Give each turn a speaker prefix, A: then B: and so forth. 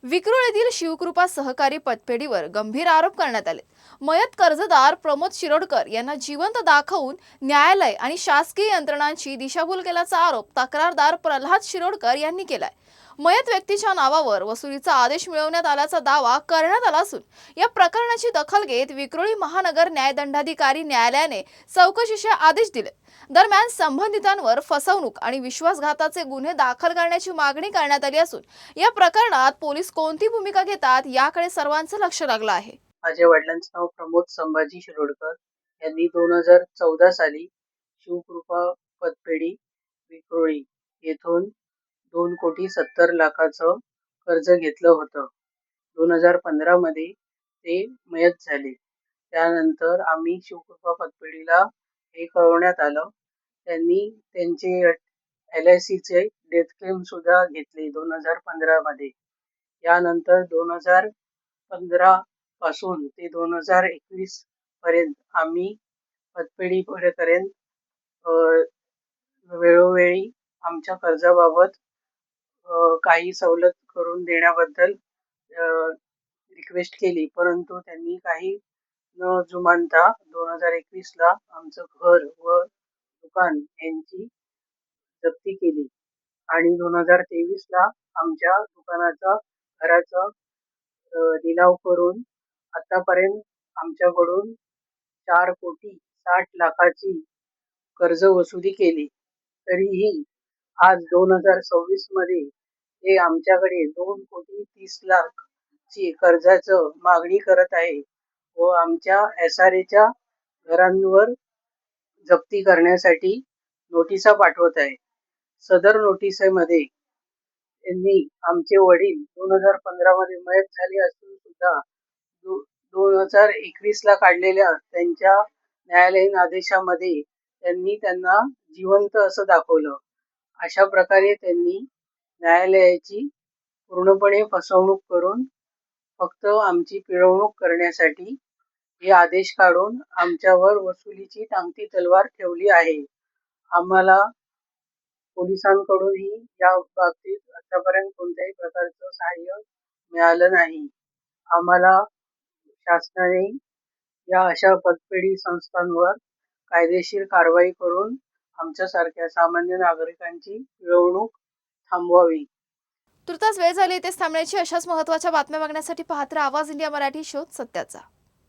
A: विक्रोळ येथील शिवकृपा सहकारी पतपेढीवर गंभीर आरोप करण्यात आले। मयत कर्जदार प्रमोद शिरोडकर यांना जिवंत दाखवून न्यायालय आणि शासकीय यंत्रणांची दिशाभूल केल्याचा आरोप तक्रारदार प्रल्हाद शिरोडकर यांनी केलाय। मयत व्यक्तीच्या नावावर वसुलीचा आदेश मिळवण्यात आल्याचा दावा करण्यात आला असून या प्रकरणाची दखल घेत विक्रोळी महानगर न्यायदंडाधिकारी न्यायालयाने चौकशीचे आदेश दिले। दरम्यान संबंधितांवर फसवणूक आणि विश्वासघाताचे गुन्हे दाखल करण्याची मागणी करण्यात आली असून या प्रकरणात पोलीस कोणती भूमिका घेतात याकडे सर्वांचं लक्ष लागलं आहे।
B: माझ्या वडिलांचं नाव प्रमोद संभाजी शिरोडकर यांनी 2014 साली शिवकृपा पतपेढी विक्रोळी येथून 2,70,00,000चं कर्ज घेतलं होतं। 2015 मध्ये ते मयत झाले। त्यानंतर आम्ही शिवकृपा पतपेढीला हे कळवण्यात आलं। त्यांनी त्यांचे LICचे डेथ क्लेम सुद्धा घेतले 2015 मध्ये। यानंतर 2015 पासून ते 2021 पर्यंत आम्ही पतपेढीपर्यंत वेळोवेळी आमच्या कर्जाबाबत काही सवलत करून देण्याबद्दल रिक्वेस्ट केली, परंतु त्यांनी काही न जुमानता 2021 ला आमचं घर व दुकान यांची जप्ती केली आणि 2023 ला आमच्या घराचा लिलाव करून आतापर्यंत आमच्याकडून 4,60,00,000ची कर्ज वसुली केली। तरीही आज 2026 मध्ये ते आमच्याकडे 2,30,00,000ची कर्जाचं मागणी करत आहे व आमच्या SRAच्या घरांवर जप्ती करण्यासाठी नोटिसा पाठवत आहे। सदर नोटिसेमध्ये त्यांनी आमचे वडील 2015 मध्ये मयत झाले असून सुद्धा 2021 ला काढलेल्या त्यांच्या न्यायालयीन आदेशामध्ये त्यांनी त्यांना जिवंत असं दाखवलं। अशा प्रकारे त्यांनी न्यायालयाची पूर्णपणे फसवणूक करून फक्त आमची पिळवणूक करण्यासाठी हे आदेश काढून आमच्यावर वसुलीची टांगती तलवार ठेवली आहे। आम्हाला पोलिसांकडूनही या बाबतीत आतापर्यंत कोणत्याही प्रकारचं सहाय्य मिळालं नाही। आम्हाला शासनाने या अशा पतपेढी संस्थांवर कायदेशीर कारवाई करून आमच्यासारख्या सामान्य नागरिकांची पिळवणूक थांबवावी।
A: तुर्तास वेळ झाली इथेच थांबण्याची। अशाच महत्त्वाच्या बातम्या बघण्यासाठी पाहत रहा आवाज इंडिया मराठी शोध सत्याचा।